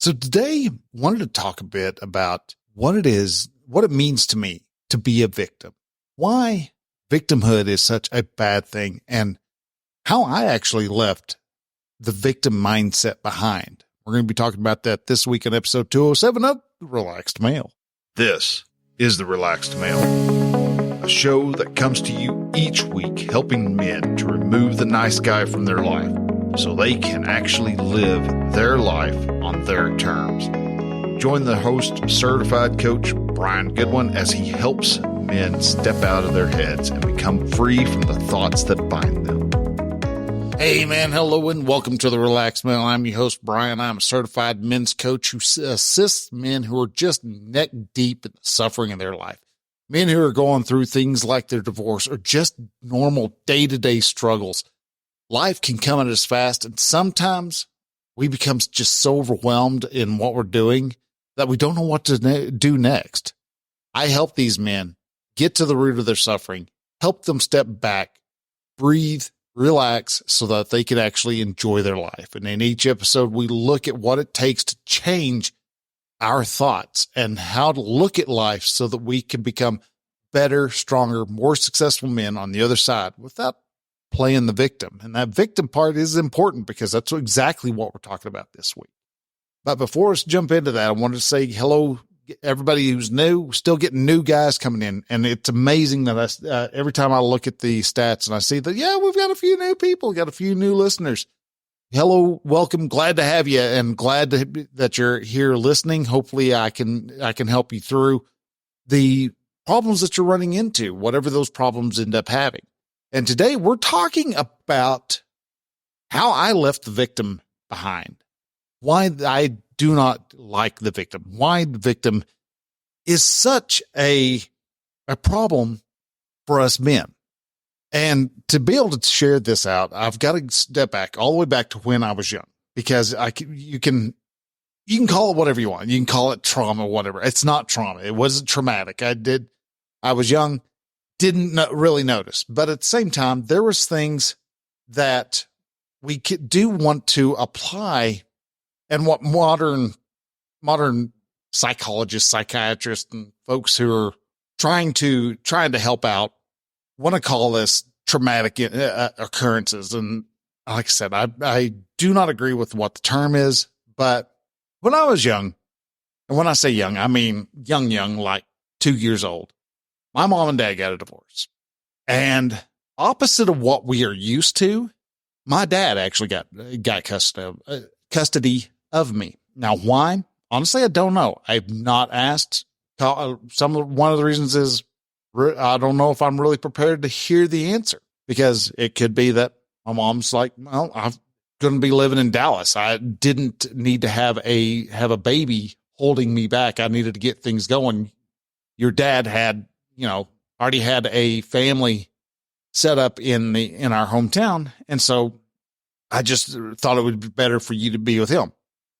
So today, I wanted to talk a bit about what it means to me to be a victim, why victimhood is such a bad thing, and how I actually left the victim mindset behind. We're going to be talking about that this week in episode 207 of The Relaxed Male. This is The Relaxed Male, a show that comes to you each week helping men to remove the nice guy from their life so they can actually live their life on their terms. Join the host, certified coach Brian Goodwin, as he helps men step out of their heads and become free from the thoughts that bind them. Hey man, hello and welcome to The Relaxed Male. I'm your host, Brian. I'm a certified men's coach who assists men who are just neck deep in the suffering in their life. Men who are going through things like their divorce or just normal day-to-day struggles. Life can come at us fast, and sometimes we become just so overwhelmed in what we're doing that we don't know what to do next. I help these men get to the root of their suffering, help them step back, breathe, relax so that they can actually enjoy their life. And in each episode, we look at what it takes to change our thoughts and how to look at life so that we can become better, stronger, more successful men on the other side without playing the victim. And that victim part is important because that's exactly what we're talking about this week. But before us jump into that, I wanted to say hello, everybody who's new. We're still getting new guys coming in. And it's amazing that every time I look at the stats and I see that, yeah, we've got a few new people, got a few new listeners. Hello, welcome. Glad to have you and glad that you're here listening. Hopefully I can help you through the problems that you're running into, whatever those problems end up having. And today we're talking about how I left the victim behind, why I do not like the victim, why the victim is such a problem for us men. And to be able to share this out, I've got to step back all the way back to when I was young, because you can call it whatever you want. You can call it trauma, whatever. It's not trauma. It wasn't traumatic. I was young. Didn't really notice, but at the same time, there was things that we do want to apply, and what modern psychologists, psychiatrists, and folks who are trying to help out want to call this traumatic occurrences. And like I said, I do not agree with what the term is, but when I was young, and when I say young, I mean young, like 2 years old. My mom and dad got a divorce, and opposite of what we are used to, my dad actually got custody of me. Now, why? Honestly, I don't know. I've not asked. One of the reasons is I don't know if I'm really prepared to hear the answer, because it could be that my mom's like, well, I'm going to be living in Dallas. I didn't need to have a baby holding me back. I needed to get things going. Your dad had, already had a family set up in our hometown. And so I just thought it would be better for you to be with him.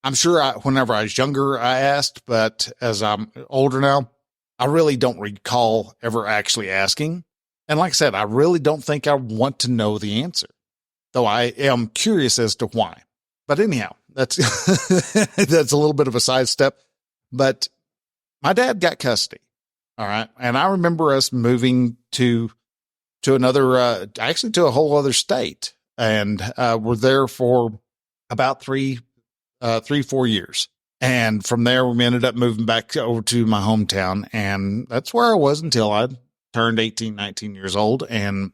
I'm sure whenever I was younger, I asked, but as I'm older now, I really don't recall ever actually asking. And like I said, I really don't think I want to know the answer, though I am curious as to why. But anyhow, that's, that's a little bit of a sidestep, but my dad got custody. All right. And I remember us moving to another, actually to a whole other state. And we're there for about 4 years. And from there, we ended up moving back over to my hometown. And that's where I was until I turned 18, 19 years old and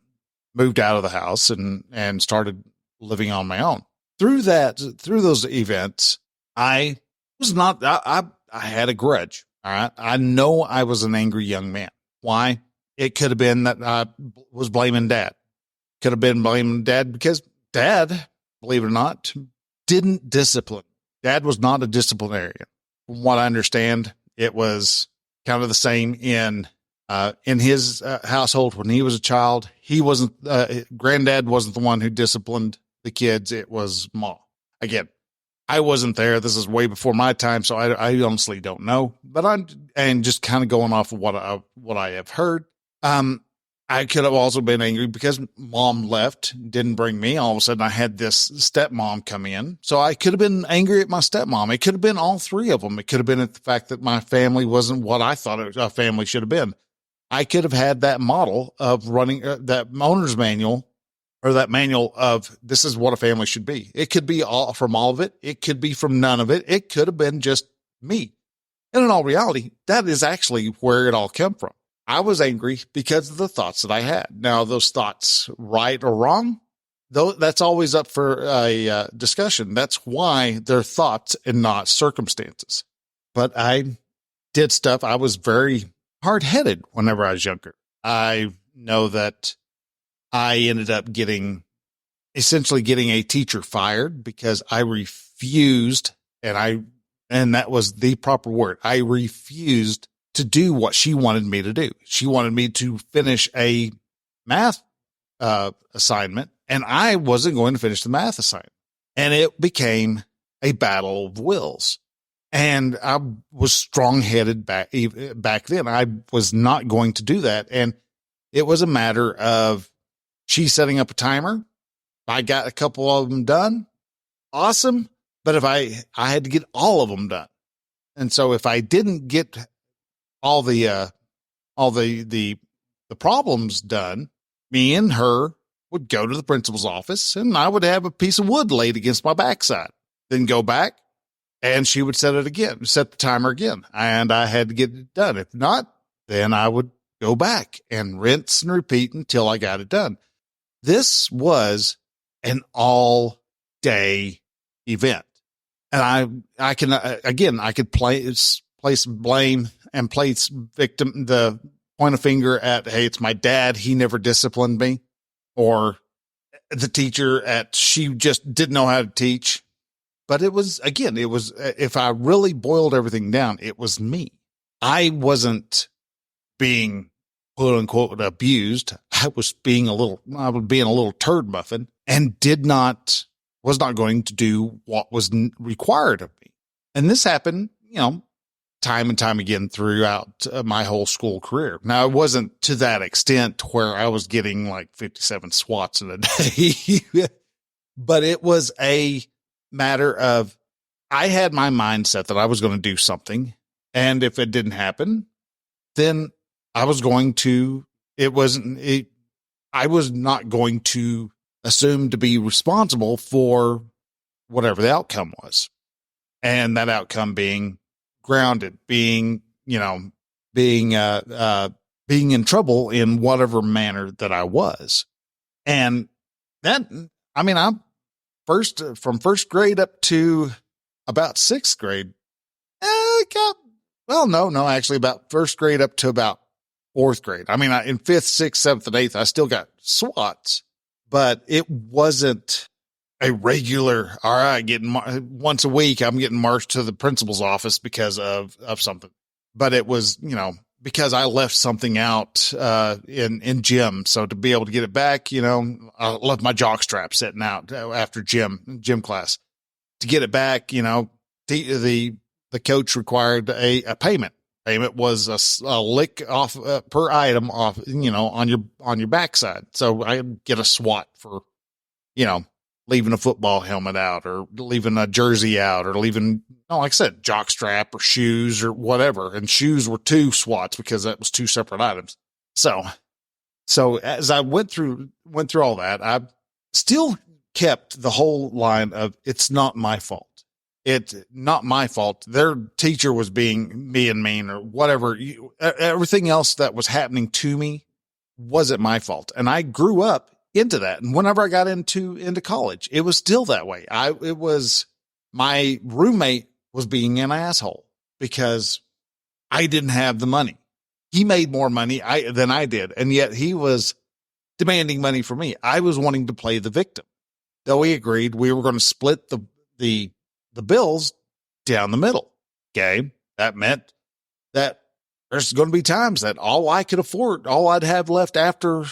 moved out of the house and started living on my own. Through those events, I had a grudge. All right. I know I was an angry young man. Why? It could have been that I was blaming dad. Could have been blaming dad because dad, believe it or not, didn't discipline. Dad was not a disciplinarian. From what I understand, it was kind of the same in his household when he was a child. He wasn't, granddad wasn't the one who disciplined the kids. It was mom. Again, I wasn't there. This is way before my time, so I honestly don't know. But I'm just kind of going off of what I have heard. I could have also been angry because mom left, didn't bring me. All of a sudden I had this stepmom come in. So I could have been angry at my stepmom. It could have been all three of them. It could have been at the fact that my family wasn't what I thought a family should have been. I could have had that model of running that owner's manual, or that manual of this is what a family should be. It could be all from all of it. It could be from none of it. It could have been just me. And in all reality, that is actually where it all came from. I was angry because of the thoughts that I had. Now, those thoughts, right or wrong, though, that's always up for a discussion. That's why they're thoughts and not circumstances. But I did stuff. I was very hard-headed whenever I was younger. I know that I ended up essentially getting a teacher fired because I refused, and that was the proper word. I refused to do what she wanted me to do. She wanted me to finish a math assignment, and I wasn't going to finish the math assignment. And it became a battle of wills. And I was strong-headed back then. I was not going to do that. And it was a matter of she setting up a timer. I got a couple of them done. Awesome. But if I had to get all of them done. And so if I didn't get all the problems done, me and her would go to the principal's office, and I would have a piece of wood laid against my backside, then go back, and she would set the timer again. And I had to get it done. If not, then I would go back and rinse and repeat until I got it done. This was an all day event. And I could place blame and place the point of finger at, hey, it's my dad. He never disciplined me, or the teacher she just didn't know how to teach. But if I really boiled everything down, it was me. I wasn't being quote unquote abused. I was being a little turd muffin and was not going to do what was required of me. And this happened, time and time again throughout my whole school career. Now, it wasn't to that extent where I was getting like 57 swats in a day, but it was a matter of, I had my mindset that I was going to do something. And if it didn't happen, then I was not going to assume to be responsible for whatever the outcome was. And that outcome being grounded, being in trouble in whatever manner that I was. And I'm from first grade up to about sixth grade, actually about first grade up to about fourth grade. In fifth, sixth, seventh, and eighth, I still got swats, but it wasn't a regular, all right, once a week, I'm getting marched to the principal's office because of something. But it was, because I left something out in gym. So to be able to get it back, I left my jock strap sitting out after gym class. To get it back, the coach required a payment. Payment was a lick off per item off, on your backside. So I get a SWAT for, leaving a football helmet out, or leaving a jersey out, or leaving, like I said, jock strap or shoes or whatever. And shoes were 2 SWATs because that was 2 separate items. So as I went through all that, I still kept the whole line of, it's not my fault. It's not my fault. Their teacher was being mean or whatever. Everything else that was happening to me wasn't my fault. And I grew up into that. And whenever I got into college, it was still that way. My roommate was being an asshole because I didn't have the money. He made more money than I did. And yet he was demanding money from me. I was wanting to play the victim. Though we agreed we were going to split the bills down the middle. Okay. That meant that there's going to be times that all I could afford, all I'd have left after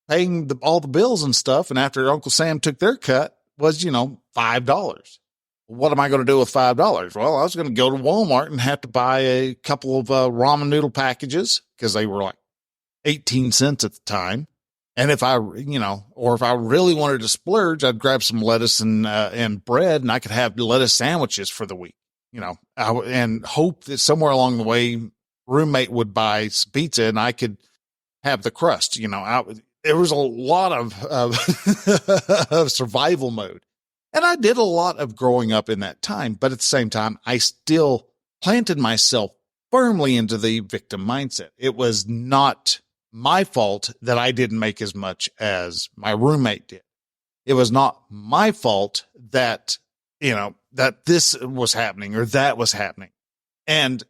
paying all the bills and stuff, and after Uncle Sam took their cut, was, $5. What am I going to do with $5? Well, I was going to go to Walmart and have to buy a couple of ramen noodle packages because they were like 18 cents at the time. And if I, or if I really wanted to splurge, I'd grab some lettuce and bread, and I could have lettuce sandwiches for the week, and hope that somewhere along the way, roommate would buy some pizza and I could have the crust. There was a lot of survival mode. And I did a lot of growing up in that time. But at the same time, I still planted myself firmly into the victim mindset. It was not my fault that I didn't make as much as my roommate did. It was not my fault that, that this was happening or that was happening. And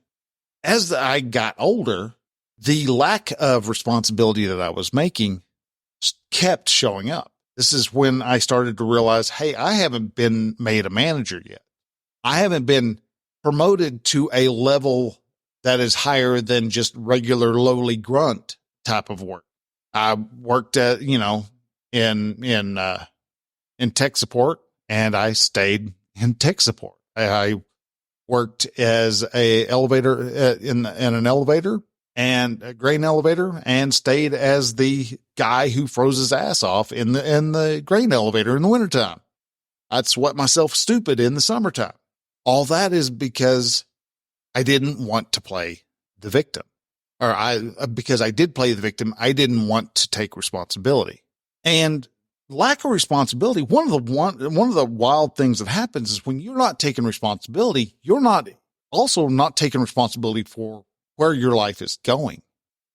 as I got older, the lack of responsibility that I was making kept showing up. This is when I started to realize, hey, I haven't been made a manager yet. I haven't been promoted to a level that is higher than just regular lowly grunt type of work. I worked at, in tech support, and I stayed in tech support. I worked as a elevator in an elevator and a grain elevator, and stayed as the guy who froze his ass off in the grain elevator in the wintertime. I'd sweat myself stupid in the summertime. All that is because I didn't want to play the victim, because I did play the victim. I didn't want to take responsibility. And lack of responsibility, one of the wild things that happens is when you're not taking responsibility, you're not taking responsibility for where your life is going.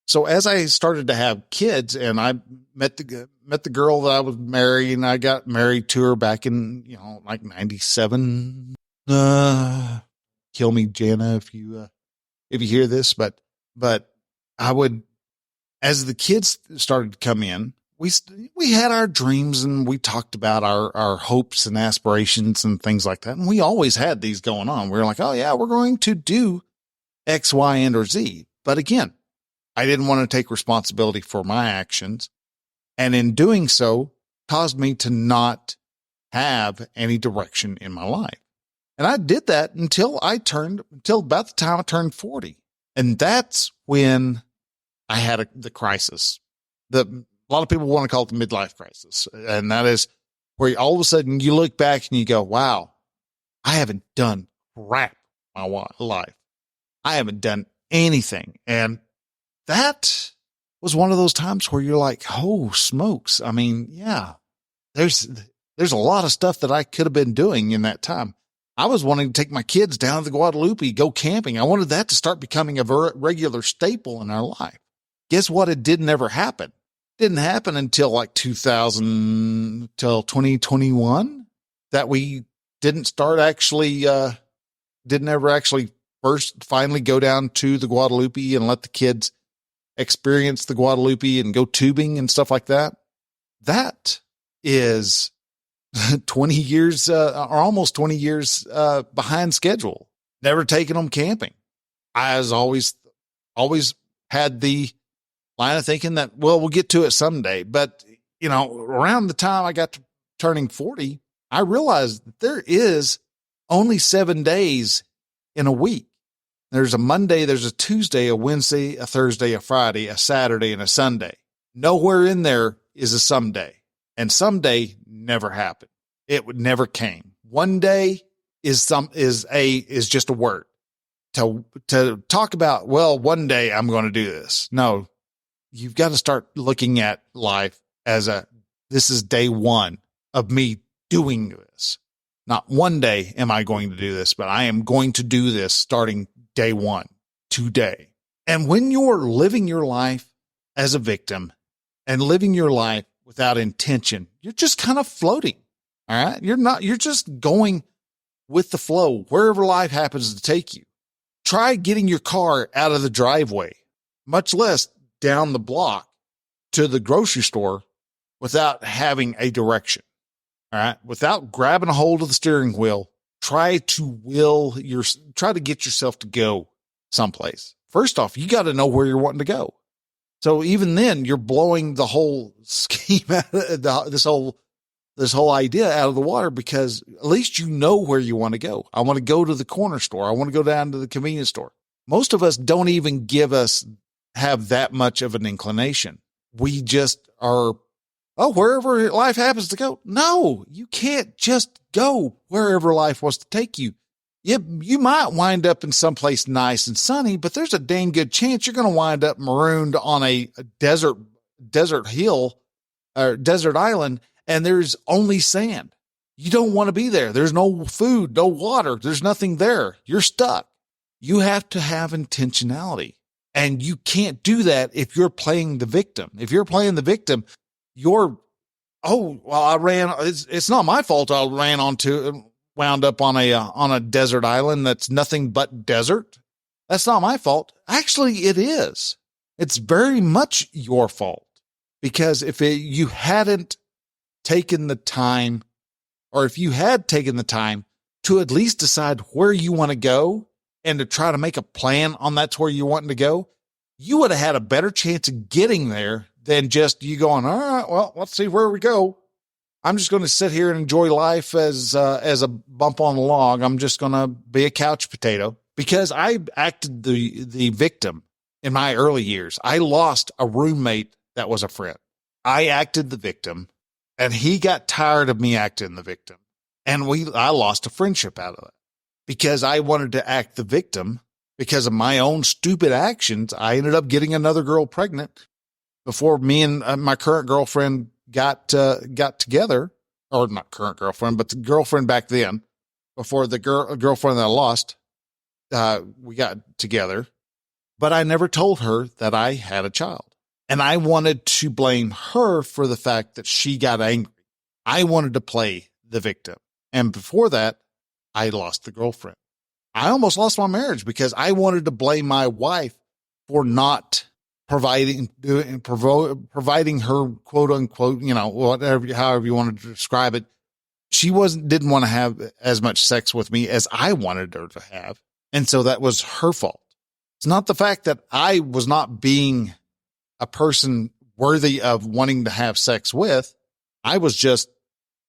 So as I started to have kids, and I met the girl that I was marrying, and I got married to her back in, like 97. Kill me, Jana, if you hear this, but I would, as the kids started to come in, we had our dreams, and we talked about our hopes and aspirations and things like that. And we always had these going on. We were like, oh yeah, we're going to do X, Y, and or Z. But again, I didn't want to take responsibility for my actions. And in doing so, caused me to not have any direction in my life. And I did that until about the time I turned 40. And that's when I had the crisis. A lot of people want to call it the midlife crisis. And that is where all of a sudden you look back and you go, wow, I haven't done crap in my life. I haven't done anything. And that was one of those times where you're like, oh, smokes. I mean, yeah, there's a lot of stuff that I could have been doing in that time. I was wanting to take my kids down to the Guadalupe, go camping. I wanted that to start becoming a regular staple in our life. Guess what? It didn't ever happen. It didn't happen until like 2021 that we didn't ever actually first finally go down to the Guadalupe and let the kids experience the Guadalupe and go tubing and stuff like that. That is 20 years, or almost 20 years, behind schedule. Never taken them camping. I was always had the line of thinking that, well, we'll get to it someday. But, around the time I got to turning 40, I realized that there is only 7 days in a week. There's a Monday, there's a Tuesday, a Wednesday, a Thursday, a Friday, a Saturday, and a Sunday. Nowhere in there is a someday. And someday never happened. It would never came. One day is just a word to talk about. Well, one day I'm going to do this. No, you've got to start looking at life as this is day one of me doing this. Not one day am I going to do this, but I am going to do this starting day one, today. And when you're living your life as a victim and living your life without intention, you're just kind of floating. All right. You're just going with the flow wherever life happens to take you. Try getting your car out of the driveway, much less down the block to the grocery store without having a direction. All right. Without grabbing a hold of the steering wheel, try to get yourself to go someplace. First off, you got to know where you're wanting to go. So even then you're blowing the whole scheme out of this whole idea out of the water, because at least you know where you want to go. I want to go to the corner store. I want to go down to the convenience store. Most of us don't even give us have that much of an inclination. We just are, wherever life happens to go. No, you can't just go wherever life wants to take you. You might wind up in someplace nice and sunny, but there's a dang good chance you're going to wind up marooned on a desert hill or desert island, and there's only sand. You don't want to be there. There's no food, no water. There's nothing there. You're stuck. You have to have intentionality, and you can't do that if you're playing the victim. If you're playing the victim, it's not my fault. I wound up on a desert island that's nothing but desert. That's not my fault. Actually, it is. It's very much your fault, because if you hadn't taken the time, or if you had taken the time to at least decide where you want to go and to try to make a plan on that's where you want to go, you would have had a better chance of getting there than just you going, all right, well, let's see where we go. I'm just going to sit here and enjoy life as a bump on the log. I'm just going to be a couch potato, because I acted the victim in my early years. I lost a roommate that was a friend. I acted the victim, and he got tired of me acting the victim. And I lost a friendship out of it, because I wanted to act the victim. Because of my own stupid actions, I ended up getting another girl pregnant before me and my current girlfriend got together, or not current girlfriend, but the girlfriend back then, before the girlfriend that I lost, we got together, but I never told her that I had a child, and I wanted to blame her for the fact that she got angry. I wanted to play the victim. And before that, I lost the girlfriend. I almost lost my marriage because I wanted to blame my wife for not providing her, quote unquote, however you wanted to describe it. She didn't want to have as much sex with me as I wanted her to have. And so that was her fault. It's not the fact that I was not being a person worthy of wanting to have sex with. I was just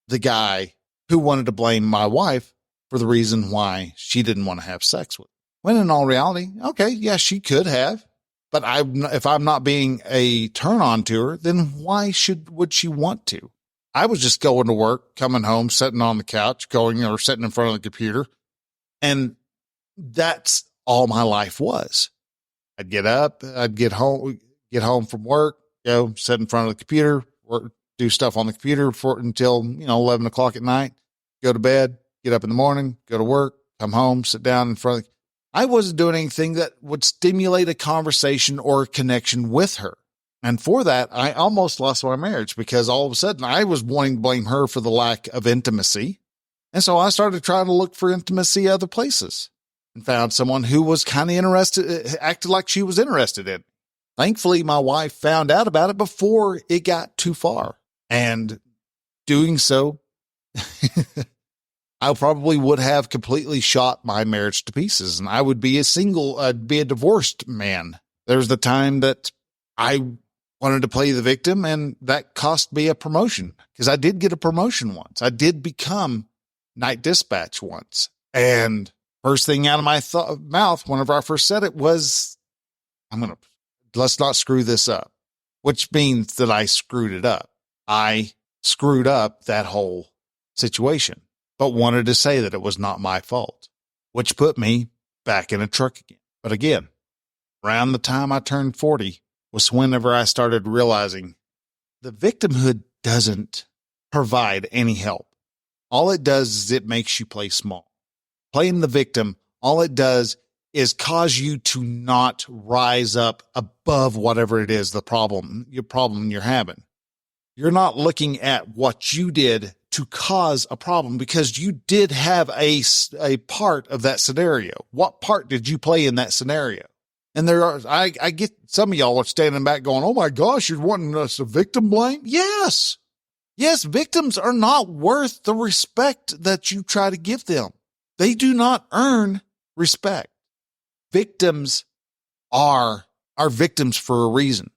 the guy who wanted to blame my wife for the reason why she didn't want to have sex with. When in all reality, okay, yeah, she could have. But if I'm not being a turn on to her, then why would she want to? I was just going to work, coming home, sitting on the couch, sitting in front of the computer. And that's all my life was. I'd get up, I'd get home from work, sit in front of the computer, work, do stuff on the computer until, 11 o'clock at night, go to bed, get up in the morning, go to work, come home, sit down in front of I wasn't doing anything that would stimulate a conversation or a connection with her. And for that, I almost lost my marriage, because all of a sudden I was wanting to blame her for the lack of intimacy. And so I started trying to look for intimacy other places and found someone who was kind of interested, acted like she was interested in. Thankfully, my wife found out about it before it got too far. And doing so, I probably would have completely shot my marriage to pieces, and I would be I'd be a divorced man. There was the time that I wanted to play the victim, and that cost me a promotion, because I did get a promotion once. I did become night dispatch once. And first thing out of my mouth whenever I first said it was, let's not screw this up, which means that I screwed it up. I screwed up that whole situation, but wanted to say that it was not my fault, which put me back in a truck again. But again, around the time I turned 40 was whenever I started realizing the victimhood doesn't provide any help. All it does is it makes you play small. Playing the victim, all it does is cause you to not rise up above whatever it is, your problem you're having. You're not looking at what you did to cause a problem, because you did have a part of that scenario. What part did you play in that scenario? And I get some of y'all are standing back going, oh my gosh, you're wanting us to victim blame? Yes. Yes, victims are not worth the respect that you try to give them. They do not earn respect. Victims are victims for a reason,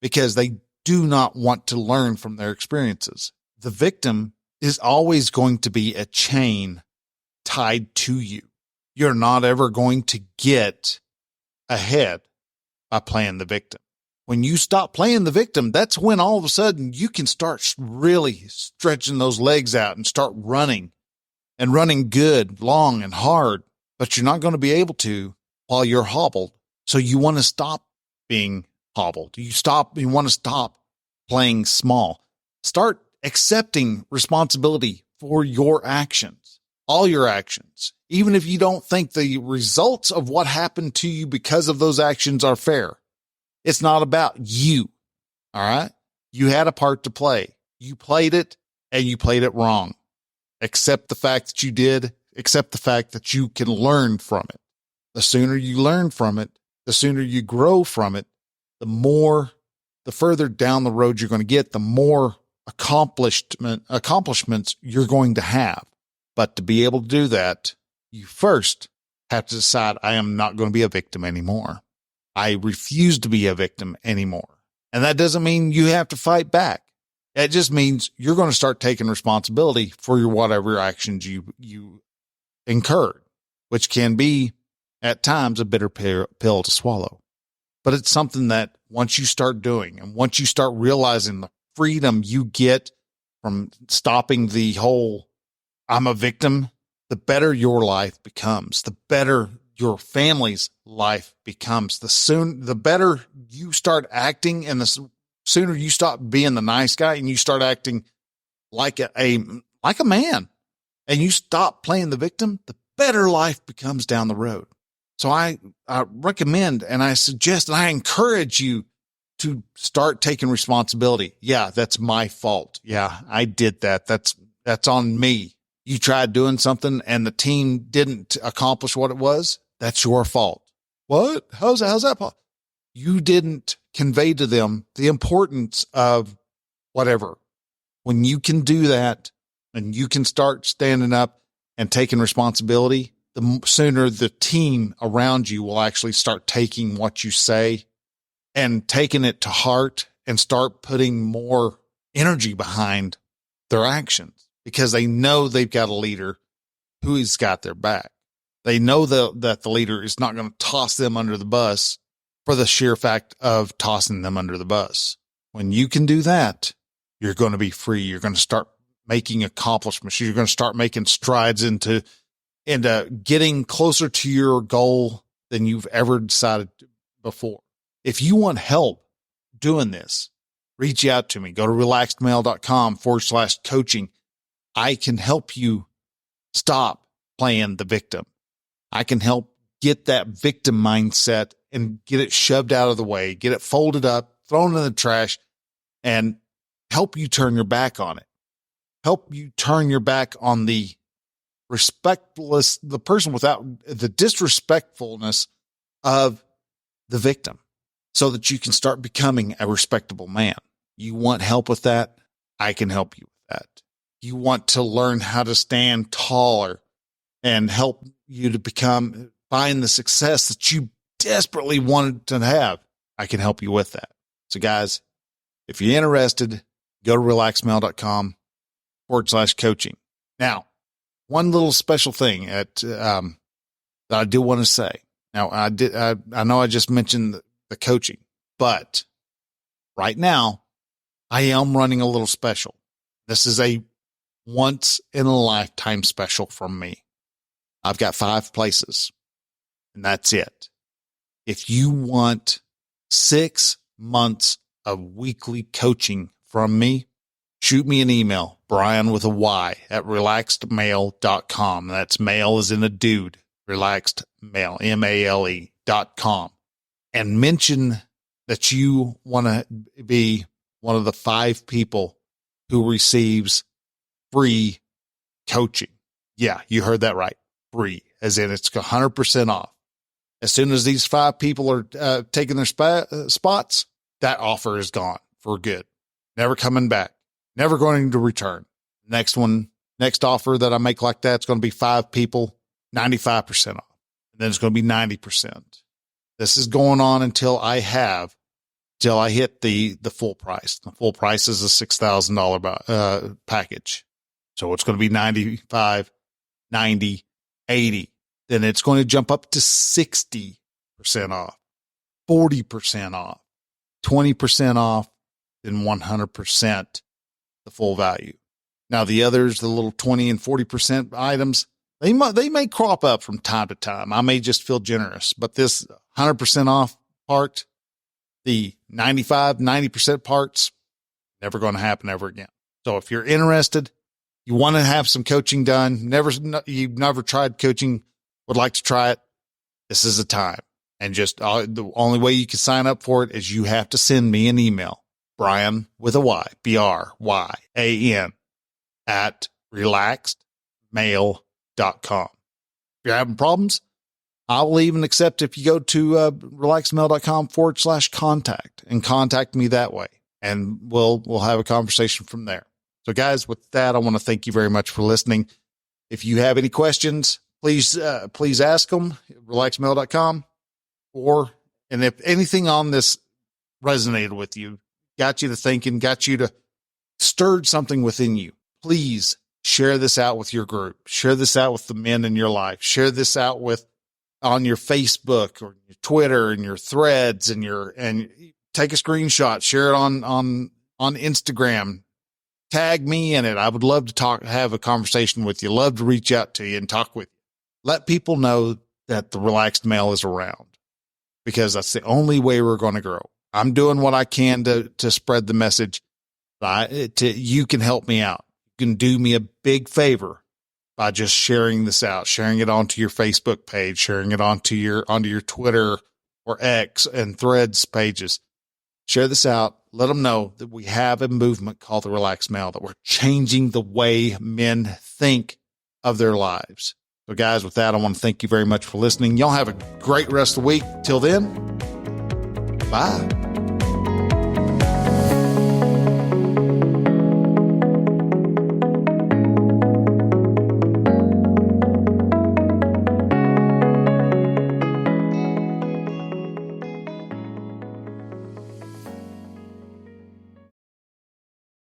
because they do not want to learn from their experiences. The victim is always going to be a chain tied to you. You're not ever going to get ahead by playing the victim. When you stop playing the victim, that's when all of a sudden you can start really stretching those legs out and start running and running good, long and hard, but you're not going to be able to while you're hobbled. So you want to stop being hobbled. You want to stop playing small. Start accepting responsibility for your actions, all your actions. Even if you don't think the results of what happened to you because of those actions are fair. It's not about you. All right. You had a part to play. You played it and you played it wrong. Accept the fact that you did. Accept the fact that you can learn from it. The sooner you learn from it, the sooner you grow from it, the further down the road you're going to get, the more accomplishments you're going to have. But to be able to do that, you first have to decide, I am not going to be a victim anymore. I refuse to be a victim anymore. And that doesn't mean you have to fight back. It just means you're going to start taking responsibility for your whatever actions you incurred, which can be at times a bitter pill to swallow. But it's something that once you start doing and once you start realizing the freedom you get from stopping the whole I'm a victim, the better your life becomes, the better your family's life becomes, the better you start acting, and the sooner you stop being the nice guy and you start acting like a man and you stop playing the victim, the better life becomes down the road. So I recommend and I suggest and I encourage you to start taking responsibility. Yeah, that's my fault. Yeah, I did that. That's on me. You tried doing something and the team didn't accomplish what it was. That's your fault. What? How's that possible? You didn't convey to them the importance of whatever. When you can do that and you can start standing up and taking responsibility, the sooner the team around you will actually start taking what you say and taking it to heart and start putting more energy behind their actions because they know they've got a leader who's got their back. They know that the leader is not going to toss them under the bus for the sheer fact of tossing them under the bus. When you can do that, you're going to be free. You're going to start making accomplishments. You're going to start making strides into getting closer to your goal than you've ever decided before. If you want help doing this, reach out to me. Go to relaxedmail.com/coaching. I can help you stop playing the victim. I can help get that victim mindset and get it shoved out of the way, get it folded up, thrown in the trash, and help you turn your back on it. Help you turn your back on the person without the disrespectfulness of the victim so that you can start becoming a respectable man. You want help with that? I can help you with that. You want to learn how to stand taller and help you to find the success that you desperately wanted to have. I can help you with that. So guys, if you're interested, go to relaxedmail.com/coaching. Now, one little special thing that I do want to say. Now, I know I just mentioned the coaching, but right now I am running a little special. This is a once in a lifetime special from me. I've got 5 places and that's it. If you want 6 months of weekly coaching from me, shoot me an email, Brian with a Y at relaxedmail.com. That's mail as in a dude, relaxed mail, MALE.com, and mention that you want to be one of the 5 people who receives free coaching. Yeah, you heard that right. Free, as in it's 100% off. As soon as these 5 people are taking their spots, that offer is gone for good. Never coming back. Never going to return. Next offer that I make like that, it's going to be 5 people, 95% off. And then it's going to be 90%. This is going on until I hit the full price. The full price is a $6,000 package. So it's going to be 95, 90, 80. Then it's going to jump up to 60% off. 40% off, 20% off, then 100% the full value. Now the others, the little 20 and 40% items, they may crop up from time to time. I may just feel generous, but this 100% off part, the 90% parts, never going to happen ever again. So if you're interested, you want to have some coaching done, you've never tried coaching, would like to try it, this is the time. And just the only way you can sign up for it is you have to send me an email, Brian with a Y, BRYAN at relaxedmail.com. If you're having problems, I will even accept if you go to relaxedmail.com/contact and contact me that way. And we'll have a conversation from there. So guys, with that, I want to thank you very much for listening. If you have any questions, please ask them at relaxedmail.com. And if anything on this resonated with you, got you to thinking, got you to stirred something within you, please share this out with your group. Share this out with the men in your life. Share this out on your Facebook or your Twitter and your threads and take a screenshot, share it on Instagram, tag me in it. I would love to have a conversation with you. Love to reach out to you and talk with you. Let people know that the Relaxed Male is around, because that's the only way we're going to grow. I'm doing what I can to spread the message. You can help me out. You can do me a big favor by just sharing this out, sharing it onto your Facebook page, sharing it onto your Twitter or X and Threads pages. Share this out. Let them know that we have a movement called the Relaxed Male, that we're changing the way men think of their lives. So guys, with that, I want to thank you very much for listening. Y'all have a great rest of the week. Till then, bye.